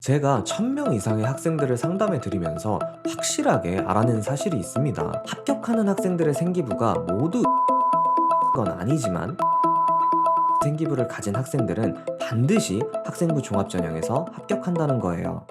제가 1000명 이상의 학생들을 상담해 드리면서 확실하게 알아낸 사실이 있습니다. 합격하는 학생들의 생기부가 모두 건 아니지만 생기부를 가진 학생들은 반드시 학생부 종합전형에서 합격한다는 거예요.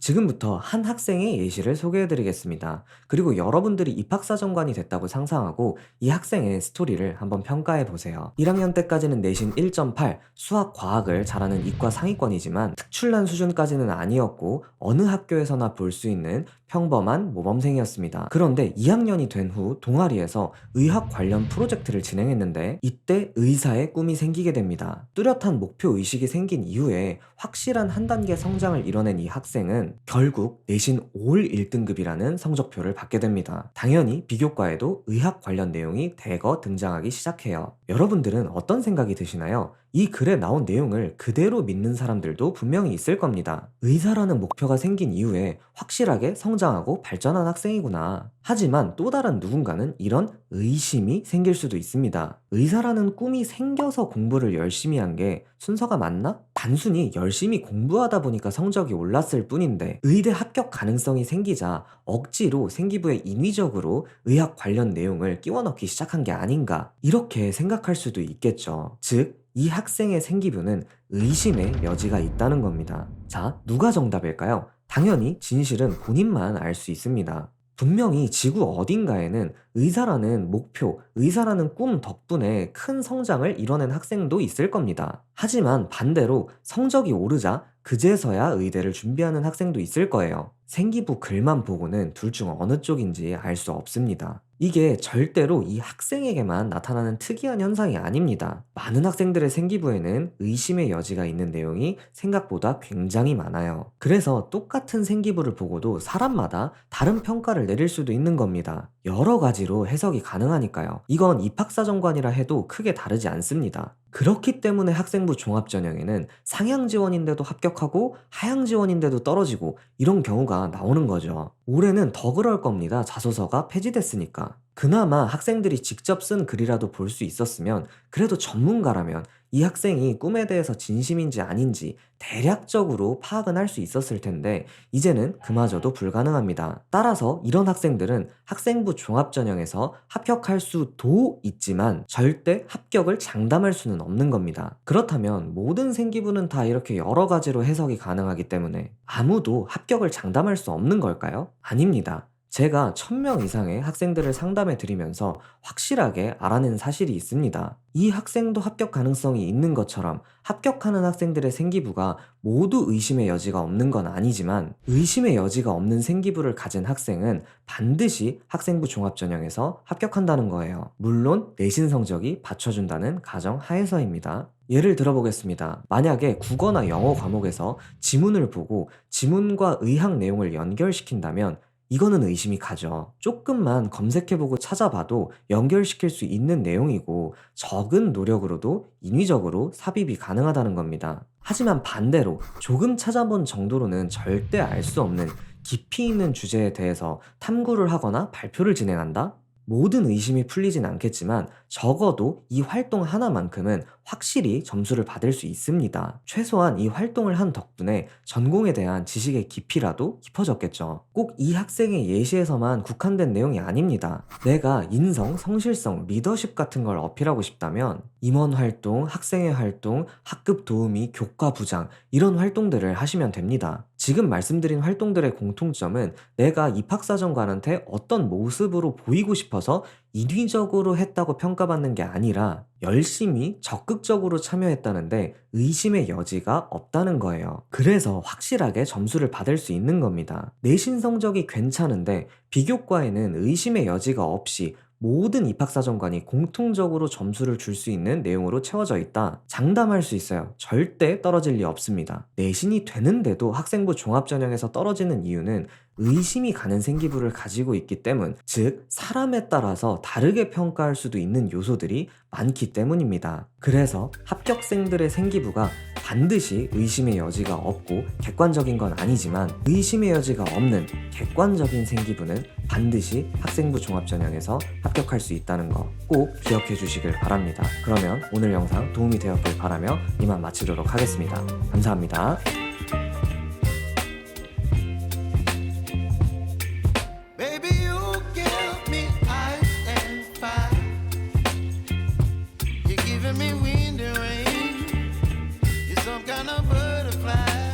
지금부터 한 학생의 예시를 소개해드리겠습니다. 그리고 여러분들이 입학사정관이 됐다고 상상하고 이 학생의 스토리를 한번 평가해보세요. 1학년 때까지는 내신 1.8, 수학, 과학을 잘하는 이과 상위권이지만 특출난 수준까지는 아니었고 어느 학교에서나 볼 수 있는 평범한 모범생이었습니다. 그런데 2학년이 된 후 동아리에서 의학 관련 프로젝트를 진행했는데 이때 의사의 꿈이 생기게 됩니다. 뚜렷한 목표 의식이 생긴 이후에 확실한 한 단계 성장을 이뤄낸 이 학생은 결국 내신 올 1등급이라는 성적표를 받게 됩니다. 당연히 비교과에도 의학 관련 내용이 대거 등장하기 시작해요. 여러분들은 어떤 생각이 드시나요? 이 글에 나온 내용을 그대로 믿는 사람들도 분명히 있을 겁니다. 의사라는 목표가 생긴 이후에 확실하게 성장하고 발전한 학생이구나. 하지만 또 다른 누군가는 이런 의심이 생길 수도 있습니다. 의사라는 꿈이 생겨서 공부를 열심히 한 게 순서가 맞나? 단순히 열심히 공부하다 보니까 성적이 올랐을 뿐인데 의대 합격 가능성이 생기자 억지로 생기부에 인위적으로 의학 관련 내용을 끼워 넣기 시작한 게 아닌가, 이렇게 생각할 수도 있겠죠. 즉, 이 학생의 생기부는 의심의 여지가 있다는 겁니다. 자, 누가 정답일까요? 당연히 진실은 본인만 알 수 있습니다. 분명히 지구 어딘가에는 의사라는 목표, 의사라는 꿈 덕분에 큰 성장을 이뤄낸 학생도 있을 겁니다. 하지만 반대로 성적이 오르자 그제서야 의대를 준비하는 학생도 있을 거예요. 생기부 글만 보고는 둘 중 어느 쪽인지 알 수 없습니다. 이게 절대로 이 학생에게만 나타나는 특이한 현상이 아닙니다. 많은 학생들의 생기부에는 의심의 여지가 있는 내용이 생각보다 굉장히 많아요. 그래서 똑같은 생기부를 보고도 사람마다 다른 평가를 내릴 수도 있는 겁니다. 여러 가지로 해석이 가능하니까요. 이건 입학사정관이라 해도 크게 다르지 않습니다. 그렇기 때문에 학생부 종합전형에는 상향 지원인데도 합격하고 하향 지원인데도 떨어지고 이런 경우가 나오는 거죠. 올해는 더 그럴 겁니다. 자소서가 폐지됐으니까. 그나마 학생들이 직접 쓴 글이라도 볼 수 있었으면, 그래도 전문가라면 이 학생이 꿈에 대해서 진심인지 아닌지 대략적으로 파악은 할 수 있었을 텐데 이제는 그마저도 불가능합니다. 따라서 이런 학생들은 학생부 종합전형에서 합격할 수도 있지만 절대 합격을 장담할 수는 없는 겁니다. 그렇다면 모든 생기부는 다 이렇게 여러 가지로 해석이 가능하기 때문에 아무도 합격을 장담할 수 없는 걸까요? 아닙니다. 제가 1000명 이상의 학생들을 상담해 드리면서 확실하게 알아낸 사실이 있습니다. 이 학생도 합격 가능성이 있는 것처럼 합격하는 학생들의 생기부가 모두 의심의 여지가 없는 건 아니지만 의심의 여지가 없는 생기부를 가진 학생은 반드시 학생부 종합전형에서 합격한다는 거예요. 물론 내신 성적이 받쳐준다는 가정 하에서입니다. 예를 들어보겠습니다. 만약에 국어나 영어 과목에서 지문을 보고 지문과 의학 내용을 연결시킨다면 이거는 의심이 가죠. 조금만 검색해보고 찾아봐도 연결시킬 수 있는 내용이고 적은 노력으로도 인위적으로 삽입이 가능하다는 겁니다. 하지만 반대로 조금 찾아본 정도로는 절대 알 수 없는 깊이 있는 주제에 대해서 탐구를 하거나 발표를 진행한다? 모든 의심이 풀리진 않겠지만 적어도 이 활동 하나만큼은 확실히 점수를 받을 수 있습니다. 최소한 이 활동을 한 덕분에 전공에 대한 지식의 깊이라도 깊어졌겠죠. 꼭 이 학생의 예시에서만 국한된 내용이 아닙니다. 내가 인성, 성실성, 리더십 같은 걸 어필하고 싶다면 임원 활동, 학생회 활동, 학급 도우미, 교과 부장 이런 활동들을 하시면 됩니다. 지금 말씀드린 활동들의 공통점은 내가 입학사정관한테 어떤 모습으로 보이고 싶어서 인위적으로 했다고 평가받는 게 아니라 열심히 적극적으로 참여했다는데 의심의 여지가 없다는 거예요. 그래서 확실하게 점수를 받을 수 있는 겁니다. 내신 성적이 괜찮은데 비교과에는 의심의 여지가 없이 모든 입학사정관이 공통적으로 점수를 줄 수 있는 내용으로 채워져 있다. 장담할 수 있어요. 절대 떨어질 리 없습니다. 내신이 되는데도 학생부 종합전형에서 떨어지는 이유는 의심이 가는 생기부를 가지고 있기 때문, 즉 사람에 따라서 다르게 평가할 수도 있는 요소들이 많기 때문입니다. 그래서 합격생들의 생기부가 반드시 의심의 여지가 없고 객관적인 건 아니지만 의심의 여지가 없는 객관적인 생기부는 반드시 학생부 종합전형에서 합격할 수 있다는 거 꼭 기억해 주시길 바랍니다. 그러면 오늘 영상 도움이 되었길 바라며 이만 마치도록 하겠습니다. 감사합니다. giving me wind and rain. You're some kind of butterfly.